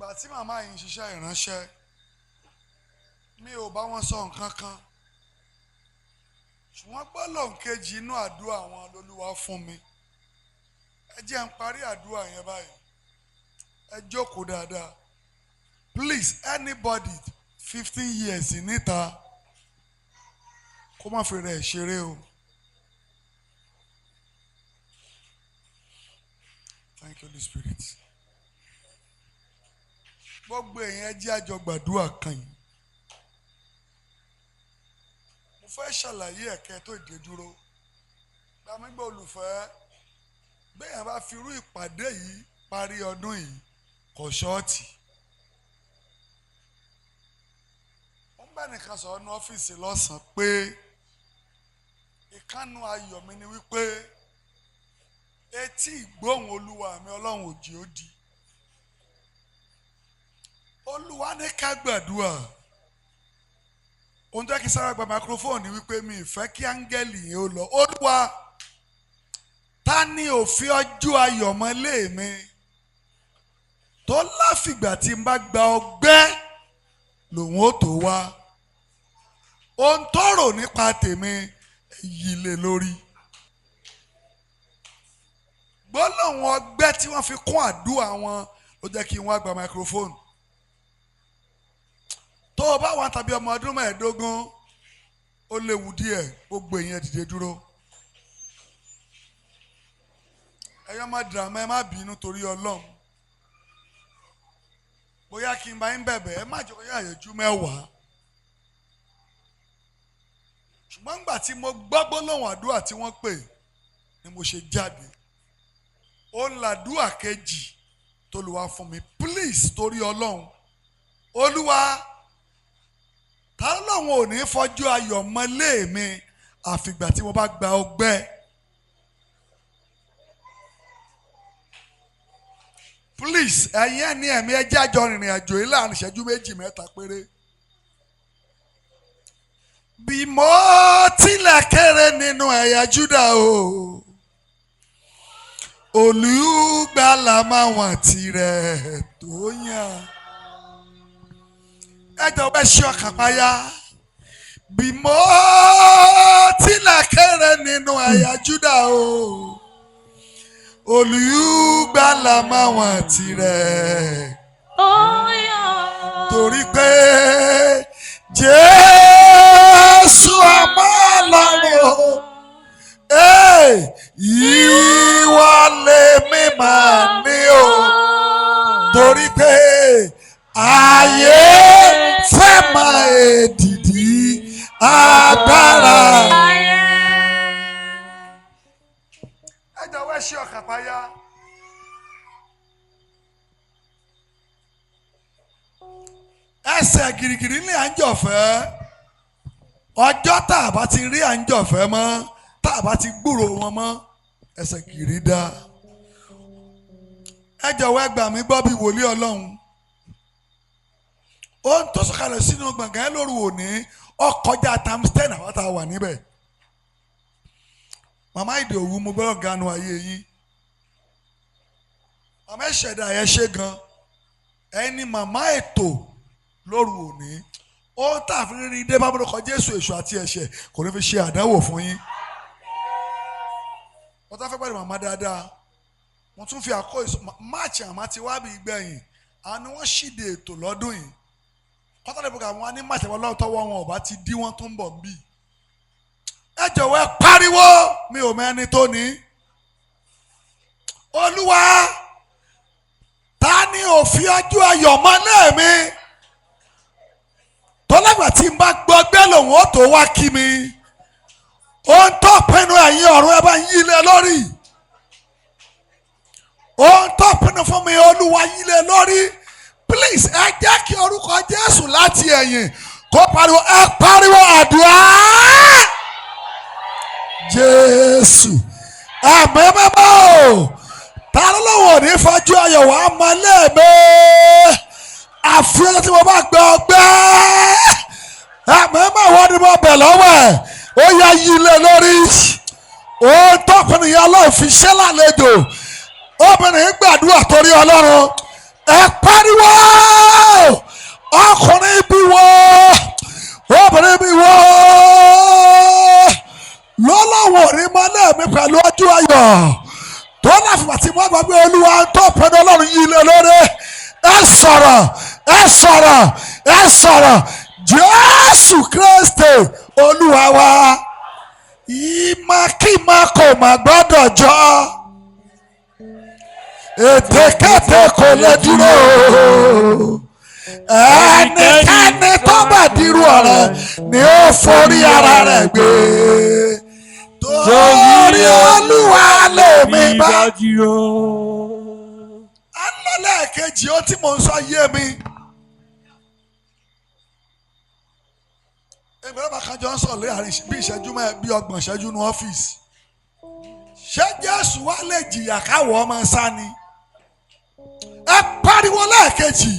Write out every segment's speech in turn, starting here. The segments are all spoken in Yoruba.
ìgbà tí màmá yìí ń ṣiṣẹ́ ìránṣẹ́ mi ò bá wọn sọ nǹkan kan ṣùgbọ́n gbọ́dọ̀ kejì inú àdúrà wọn lolúwa fún mi. Ẹ jẹ́ n parí àdúrà yẹn báyìí. Ẹ jókòó dáadáa. Please, anybody 15 years níta kó má fi rẹ̀ ṣeré o. Thank you, Holy Spirit. Gbogbo èèyàn jẹ́ àjọ gbàdúrà kan yìí. Mo fẹ́ ṣàlàyé ẹ̀kẹ́ tó dé dúró. Gbàmígbà olùfẹ́, béèyàn bá fi irú ìpàdé yìí parí ọdún yìí kò ṣọ́ọ̀tì. Ó ń bá nìkan sọ̀rọ̀ ní ọ́fíìsì lọ́sàn-án pé ìkánu ayọ̀ mi ni wípé etí ìgbóhùn olúwa mi ọlọ́run òjì ó di. Olúwa ní ká gbàdúrà. Ohun tó kí sára gba microphone ni wípé mi ìfẹ́ kí áńgẹ́lì yẹn ó lọ. Olúwa, ta ni òfin ọjọ́ ayọ̀ mọ́lé mi tó láfìgbà tí n bá gba ọgbẹ́ lòun ó tó wá. Ohun tó rò nípa tèmi yí lé lórí. Gbólóhùn ọgbẹ́ tí wọ́n fi kún àdúrà wọn ló jẹ́ kí wọ́n gba microphone. Tó o bá wà tàbí ọmọ ọdún 15 ó léwu díẹ̀, gbogbo èèyàn dìde dúró. Ẹyọ má dìràmọ́, ẹ má bínú torí Ọlọ́run. Bóyá kí n bá yín bẹ̀bẹ̀, ẹ má jọ yá àyẹ̀jú 10. Ṣùgbọ́n nígbà tí mo gbọ́ gbólóhùn àdúrà tí wọ́n pè ni mo ṣe jáde. Ó ń làdúrà kejì tó lù wá fún mi. Please torí Ọlọ́run. Olúwa, ta lọ́wọ́ ò ní fọjú ayọ̀ mọ́lé mi àfìgbà tí mo bá gba ọgbẹ́. Please, ẹ̀yin ẹni ẹ̀mí ẹjẹ́ àjọ rìnrìn àjò yìí láàrin ìṣẹ́jú 2-3 péré. Bí mo tilẹ̀ kéré nínú ẹ̀yà Júdà o, olùgbàlà máa wọ̀n tirẹ̀ tó yàn. Ẹ jọ̀wọ́ ẹ ṣí ọkàn payá. Bí mo tilẹ̀ kéré nínú ẹ̀yà Júdà o, olùgbàlà máa wọ̀n tirẹ̀. Torí pé Jésù ọmọ Ọlọ́run, ìwọ lèmi máa ní o. Torí pé ayé fẹ́ máa èdìdì agbára. Ẹ jọ̀wọ́ ẹ ṣí ọkàn payá. Ẹsẹ̀ gìrìgìrì ní à ń jọ̀fẹ́. Ọjọ́ tá a bá ti rí à ń jọ̀fẹ́ mọ́, tá a bá ti gbúrò wọn mọ́, ẹsẹ̀ gìrì dá. Ẹ jọ̀wọ́ ẹ gbà mí gbọ́ bí wòlíì Ọlọ́run. Ohun tó sọ̀kalẹ̀ sínú gbọ̀ngàn lóru òní ọkọjá tamsten àwọn tá a wà níbẹ̀. Màmá Ìdòwú, mo gbọ́dọ̀ ganu ayé yín. Màmá ìṣẹ̀dá ẹ ṣe gan. Ẹni màmá ètò lóru òní. Ó tà fi rí dé bábúrò kọ Jésù èṣù àti ẹ̀ṣẹ̀ kò ní fi ṣe àdánwò fún yín. Wọ́n tá fẹ́ pẹ̀lú màmá dáadáa. Wọ́n tún fi máàcì àmá ti wá bí ìgbẹ̀yìn. Àwọn ni wọ́n ṣíde ètò lọ́dún yìí. Kọ́tàlẹ́ bùkà wọn ní máàcì àwọn ọlọ́run tọ́wọ́ wọn ọ̀bá ti dí wọn tó ń bọ̀ ń bì. Ẹ jọ̀wọ́ ẹ pariwo, mi ò mẹ́ni tó ní. Olúwa, ta ni òfin ọjọ́ ayọ̀ mọ́lé mi? Tọ́lágbà tí n bá gbọ́gbẹ́ lòun ó tó wá kí mi. Ohun tó pinnu ẹ̀yin ọ̀run ẹ bá yí lé lórí. Ohun tó pinnu fún mi Olúwa yí lé lórí. Please, ẹ jẹ́ kí orúkọ Jésù láti ẹ̀yìn kó pariwo, ẹ pariwo àdúrà. Jésù, ẹ̀mí mímọ́ o, ta ló lọ́wọ́ ní fọjú ayọ̀ wá mọ́lé mi? Àfihàn tí mo bá gbọ́ ọgbẹ́, ẹ̀mí mímọ́ wọ́n ni mo bẹ̀ lọ́wọ́ ẹ̀, ó yá yí lé lórí. Ó tọ́pinnu yẹn Ọlọ́run fi ṣẹ́ lálejò. Obìnrin gbàdúrà torí Ọlọ́run. Ẹ pariwo. ọkùnrin bí wo obìnrin bí wo lọ́lọ́wọ́ rí mọ́lẹ̀ mi pẹ̀lú ojú ayọ̀ tó láfìgbà tí wọ́n gbàgbé olúwa tó pẹ̀lú ọlọ́run yìí lé lórí ẹ sọ̀rọ̀ ẹ sọ̀rọ̀ ẹ sọ̀rọ̀ Jésù Kristi olúwa wa ìmọ̀kímọ̀ kò má gbọ́dọ̀ jọ ètekéte kò lè dúró ẹnikẹ́ni tó bá dirú ọ̀rọ̀ ni ó forí ara rẹ̀ gbé torí olúwa lèmi bá. alọ́lẹ́ẹ̀kejì ó tí mò ń sọ yé mi. ẹgbẹ́ bá kájọ ń sọ̀rọ̀ láàrin bí ìṣẹ́jú bí ọgbọ̀n ìṣẹ́jú ní ọ́fíìsì. ṣé Jésù wá lè jìyà káwọ́ ọmọ sani? ẹ pariwo lẹ́ẹ̀kejì.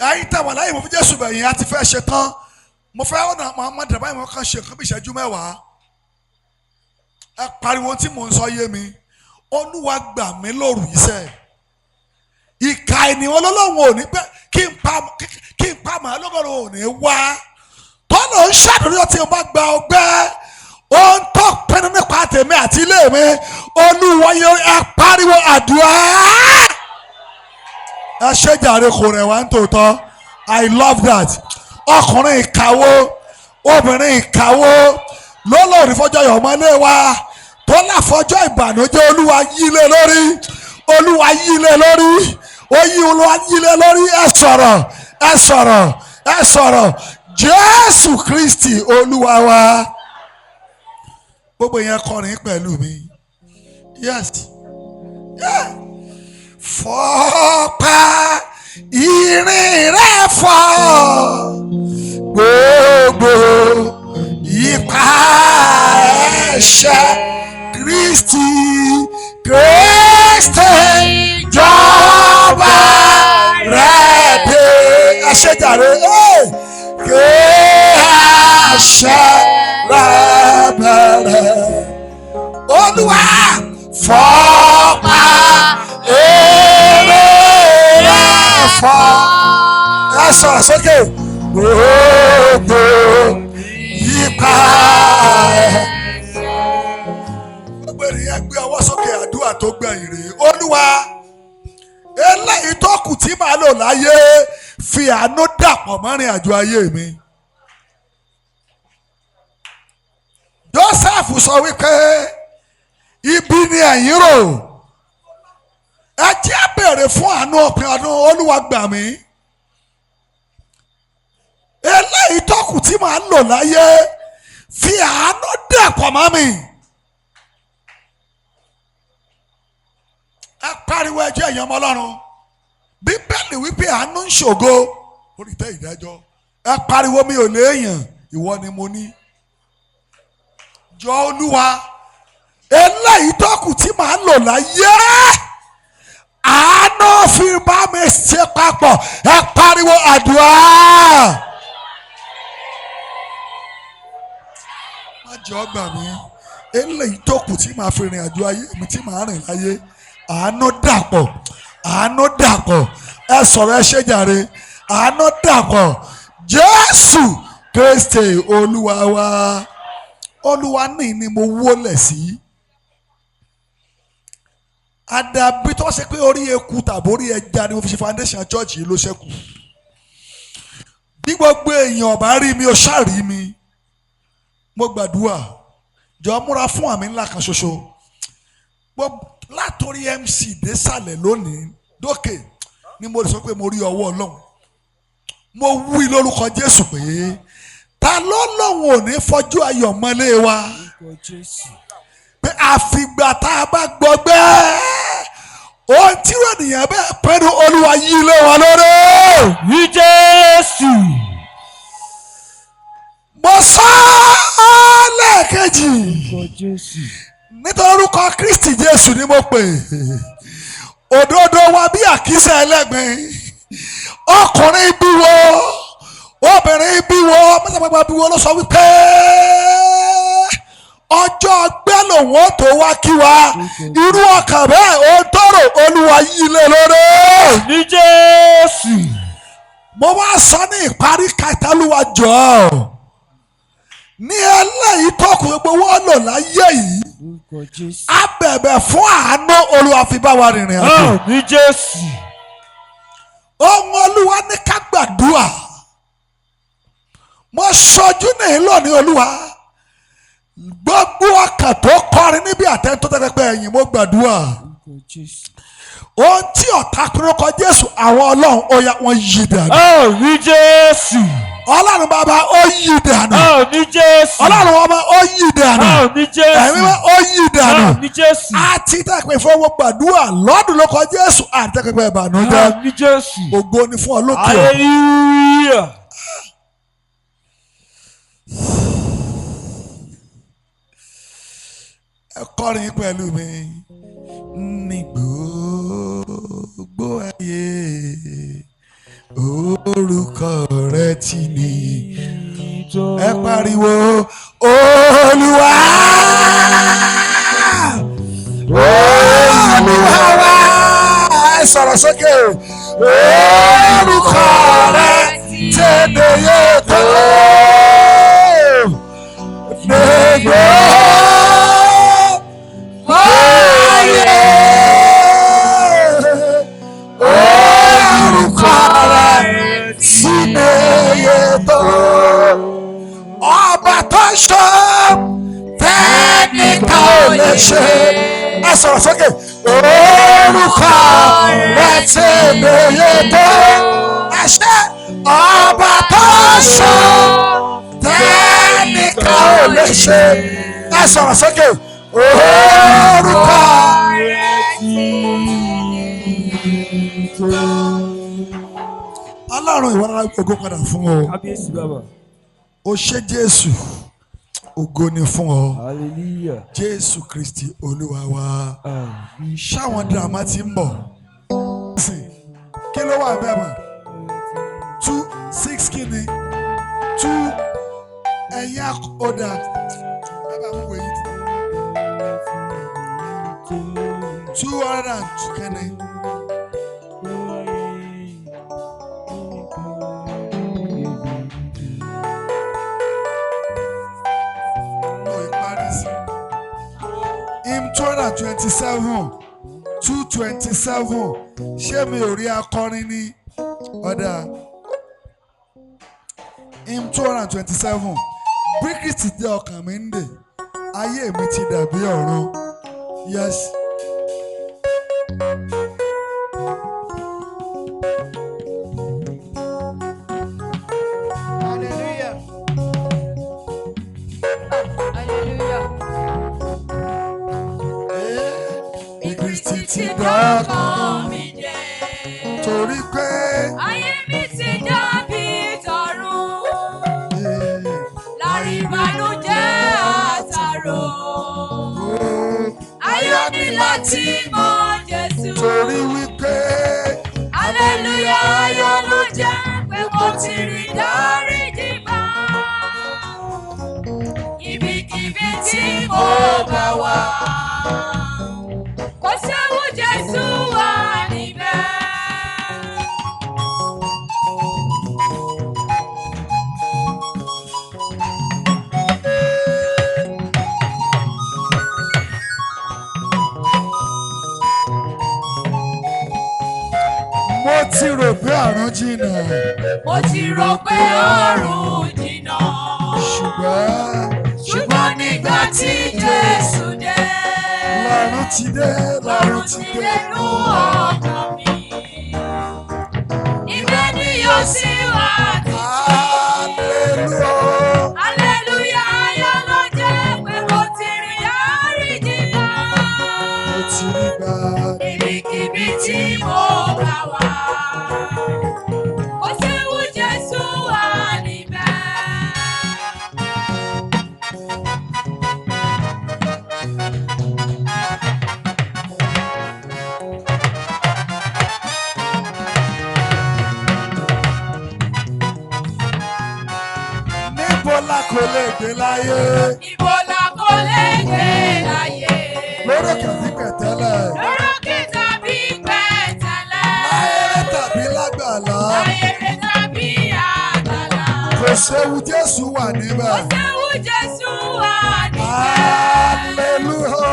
ẹ̀yin tẹ̀wọ̀n láyé mo fi Jésù bẹ̀yìn àti fẹ́ ṣe tán. mo fẹ́ ọ̀nà Muhammad dàbá ìmọ̀ kan ṣe nǹkan bí ìṣẹ́jú mẹ́wàá. ẹ pariwo tí mò ń sọ yé mi. Olúwa gbà mí lóru iṣẹ́. ìka ènìyàn olólùwọ̀n ò ní pẹ́ kí n pa màá lọ́gọ́rùn ò ní wá. tọ́lọ̀ ń ṣàdúró tí o bá gba ọgbẹ́ ó ń tọ́ pinnu nípa tèmi àti ilé mi Olúwa yóò ẹ pariwo àdúrà ẹ ṣe jàre kò rẹ̀ wá ń tòótọ́ I love that ọkùnrin ìkàwó obìnrin ìkàwó lọ́lọ́ọ̀rí fọjọ́ ìyọ̀mọ́lé wa tó láfọjọ́ ìbànújẹ́ Olúwa yí lé lórí Olúwa yí lé lórí Olúwa yí lé lórí ẹ sọ̀rọ̀ ẹ sọ̀rọ̀ ẹ sọ̀rọ̀ Jésù Kristi olúwa wa gbogbo yẹn kọrin pẹ̀lú mi yes fọ́pá ìrìn rẹ̀ fọ́ gbogbo ipa ẹ̀ṣẹ̀ Kristi jọba rẹ̀ dé àṣejàre àṣẹ rẹ̀ bẹ̀rẹ̀ Olúwa fọ́pá èrè rẹ̀ fọ́ ẹ sọ̀rọ̀ sókè gbogbo ipa gbogbo ènìyàn gbé ọwọ́ sókè àdúrà tó gbẹ̀yìn rèé Olúwa eléyìí tó kù tí màá lò láyé fi àánú dàpọ̀ mọ́rin àjò ayé mi. Joseph sọ wípé ibi ni ẹ̀yin rò ẹ jẹ́ béèrè fún àánú òpin ọdún Olúwa gbà mí. eléyìí tó kù tí màá lò láyé fi àánú dàpọ̀ mọ́ mi. ẹ pariwo ẹ jẹ́ èèyàn ọmọ Ọlọ́run Bíbélì wípé àánú ń ṣògo orí tẹ́ ìdájọ́ ẹ pariwo mi ò léèyàn ìwọ ni mo ní. Jọ Olúwa eléyìí tó kù tí màá lò láyé àánú fi bá mi ṣe papọ̀ ẹ pariwo àdúrà. má jẹ́ ọgbà mi eléyìí tó kù tí màá fi rìn àjò ayé mi tí màá rìn láyé àánú dàpọ̀ àánú dàpọ̀ ẹ sọ̀rọ̀ ẹ ṣe jàre àánú dàpọ̀ Jésù Kristi olúwa wa olúwa ní ni mo wólẹ̀ sí àdàbí tó ṣe pé orí eku tàbí orí ẹja ni mo fi ṣe foundation church yìí ló ṣẹ́kù bí gbogbo èèyàn ọ̀bá rí mi ó ṣàrí mi mo gbàdúrà jọ múra fún àmì ńlá kan ṣoṣo látòrí MC désàlẹ̀ lónìí dókè ni mo lè sọ pé mo rí ọwọ́ Ọlọ́run mo wí lórúkọ Jésù pé ta ló lóun ò ní fọjú ayọ̀ mọ́lé wa pé àfìgbà tá a bá gbọgbẹ́ ohun tí ènìyàn bẹ́ẹ̀ pẹ́ẹ́nu Olúwa yí lé wa lórí. ní Jésù. mo sọ ọ́ lẹ́ẹ̀kejì nítorí orúkọ Kristi Jésù ni mo pè òdodo wa bí àkísà ẹlẹ́gbin ọkùnrin bí wo obìnrin bí wo mọ́sàgbàgbà bí wo ló sọ wípé ọjọ́ ọgbẹ́ lòun ó tó wá kí wa irú ọkàn bẹ́ẹ̀ ó tọrọ Olúwa yí lé lórí. ní Jésù. mo wá sọ ní ìparí kẹtàlúwa jọ̀ọ́ ní eléyìí tó kù gbogbo wọn lò láyé yìí a bẹ̀bẹ̀ fún àánú Olúwa fi bá wa rìnrìn àjò. ní Jésù. ohun Olúwa ní ká gbàdúrà mo sọjú ní lónìí Olúwa gbogbo ọkàn tó kọrin níbi àtẹ́ntó tẹ́tẹ́pẹ́ ẹ̀yìn mo gbàdúrà ohun tí ọ̀tá kúrúkọ Jésù àwọn Ọlọ́run ó yá wọn yí dànù. ní Jésù. Ọlọ́run bàbá ó yí dànù. ní Jésù. Ọlọ́run ọmọ ó yí dànù. ní Jésù. ẹ̀mí wọn ó yí dànù. ní Jésù. àti tẹ́pẹ́ fún owó gbàdúrà lọ́dún ló kọ Jésù àti tẹ́pẹ́ ìbànújẹ́. ní Jésù. ògo ni fún ọ lókè. hallelujah. ẹ kọrin pẹ̀lú mi ní gbogbo ayé orúkọ rẹ ti ní ẹ pariwo Olúwa Olúwa wa ẹ sọ̀rọ̀ sókè orúkọ rẹ ti ní tó nígbò. Ọba tó ṣọ́ tẹ́nìkan ò lè ṣe ẹ sọ̀rọ̀ sókè orúkọ rẹ̀ ti lóye tó ẹ ṣe ọba tó ṣọ́ tẹ́nìkan ò lè ṣe ẹ sọ̀rọ̀ sókè orúkọ rẹ̀ ti tó. Ọlọ́run ìwọ náà ògo padà fún ọ. Kábíyèsí bàbá. O ṣé Jésù ògo ni fún ọ. Hallelujah. Jésù Kristi Olúwa wa. Ṣáwọn dírámà ti ń bọ̀. Kí ló wà bẹ́ẹ̀ mọ̀? 2-6 kìíní 2 ẹ̀yà ọ̀dà bàbá mú wẹ̀yìn tí. 202 kìíní. Hymn 227 227 ṣé mi ò rí akọrin ní ọ̀dà Hymn 227 bí Kristi dé ọkàn mi ń dè ayé mi ti dàbí ọ̀run yes. Hallelujah. Hallelujah. Kristi ti dọ́kàn mi jẹ́. torí pé Ayé mi ti dàbí tọ̀run. Lárí ìbànújẹ́ àtàrò. Ayọ̀ ni láti mọ Jésù. torí wípé Hallelujah ayọ̀ ló jẹ́ pé mo ti rí dáríjì gbà. Ibikíbi tí mo bá wà. Kò séwu Jésù wà níbẹ̀. mo ti rò pé àrùn jìnnà Mo ti rò pé ọ̀run jìnnà. Ṣùgbọ́n nígbà tí Jésù dé. lọ́run ti dé lọ́run ti dé. Nínú ọkàn mi. Ibẹ̀ ni yóò sì wà títí. Hallelujah. Hallelujah ayọ̀ ló jẹ́ pé mo ti rí dáríjì gbà. Mo ti rí gbà. Ibikíbi tí mo bá wà. Kò séwu Jésù wà níbẹ̀. Níbo la kò lè gbé láyé? Ibo la kò lè gbé láyé. Lórókè àti pẹ̀tẹ́lẹ̀. Lórókè tàbí pẹ̀tẹ́lẹ̀. Láyé tàbí lágbàlá. ayẹyẹ tàbí àgbàlá. Kò séwu Jésù wà níbẹ̀. Kò séwu Jésù wà níbẹ̀. Hallelujah.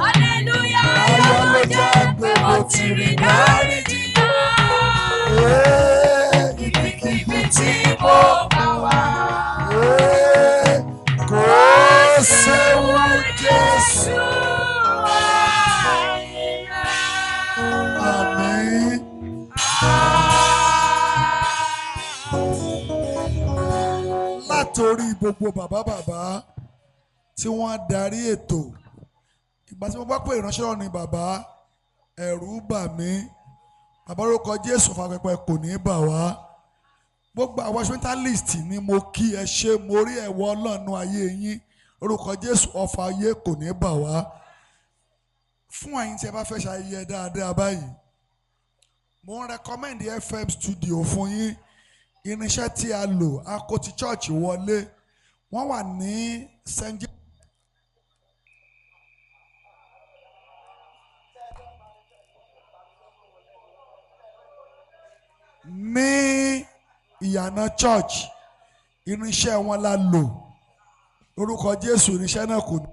Hallelujah, ayọ̀ ló jẹ́ pé mo ti rí dáríjì náà. Ibikíbi tí mo bá wà. Kò séwu Jésù. Àmín. Látorí gbogbo bàbá tí wọ́n darí ètò, ìgbà tí mo bá pè ìránṣẹ́ ọ̀run ni bàbá, ẹ̀rù bà mí. Bàbá lórúkọ Jésù fàpẹpẹ kò ní bà wá. Gbogbo àwọn instrumentalist ni mo kí ẹ ṣe, mo rí ẹ̀wọ̀ Ọlọ́run ayé yín. Lórúkọ Jésù ọfà ayé kò ní bà wá. Fún ẹ̀yin tí ẹ bá fẹ́ ṣayẹyẹ dáadáa báyìí, mo ń recommend FM studio fún yín. Irinṣẹ́ tí a lò a kó ti church wọlé. Wọ́n wà ní St. ní ìyànà church. Irinṣẹ́ wọn la lò. Lórúkọ Jésù irinṣẹ́ náà kò ní.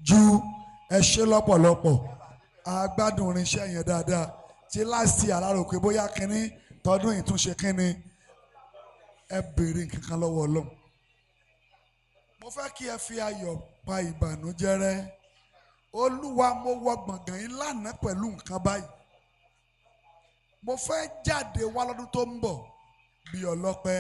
Ju ẹ ṣe lọ́pọ̀lọpọ̀, a gbádùn irinṣẹ́ yẹn dáadáa. Tí last year alárò pé bóyá kínní tọdún ìtúnṣe kínní, ẹ béèrè nǹkan kan lọ́wọ́ Ọlọ́run. Mo fẹ́ kí ẹ fi ayọ̀ pa ìbànújẹ́ rẹ́. Olúwa, mo wọ gbọ̀ngàn yìí lánàá pẹ̀lú nǹkan báyìí. Mo fẹ́ jáde wá lọ́dún tó ń bọ̀ bí ọlọ́pẹ́.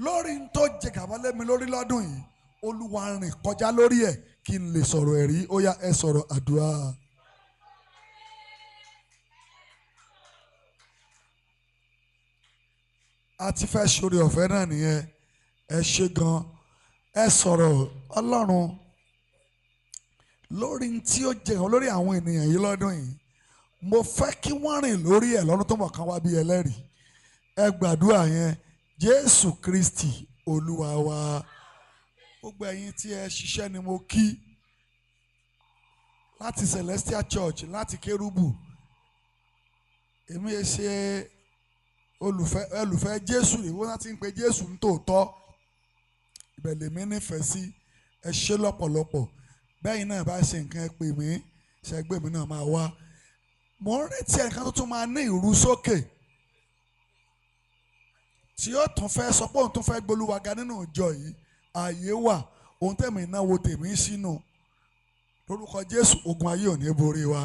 Lórí n tó jẹ gàba lé mi lórí lọ́dún yìí, Olúwa rìn kọjá lórí ẹ̀ kí n lè sọ̀rọ̀ ẹ̀rí. Ó yá ẹ sọ̀rọ̀ àdúrà. A ti fẹ́ ṣoore ọ̀fẹ́ náà nìyẹn. Ẹ ṣe gan. Ẹ sọ̀rọ̀ Ọlọ́run lórí tí ó jẹ lórí àwọn ènìyàn yìí lọ́dún yìí. Mo fẹ́ kí wọ́n rìn lórí ẹ̀ lọ́dún tó mọ̀ kan wá bí ẹlẹ́rìí. Ẹ gbàdúrà yẹn. Jésù Kristi Olúwa wa. Gbogbo ẹ̀yin tí ẹ ṣiṣẹ́ ni mo kí. Láti Celestial Church, láti Kérúbù. Èmi ẹ ṣe olùfẹ́ Jésù rè wọ́n láti ń pe Jésù ní tòótọ́. Ìbẹ̀lẹ̀ mi nífẹ̀ẹ́ sí. Ẹ ṣe lọ́pọ̀lọpọ̀. Bẹ́ẹ̀ náà bá ṣe nǹkan ẹ pè mí, ṣẹ́gbẹ́ mi náà máa wá. Mo ń retí ẹnìkan tó tún máa ní ìrú sókè. Tí ó tún fẹ́ sọ pé òun tún fẹ́ gbólúwaga nínú ìjọ yìí. Ààyè wà. Ohun tẹ̀mí náà wo tèmi sínú. Lórúkọ Jésù, ogun ayé ò ní borí wa.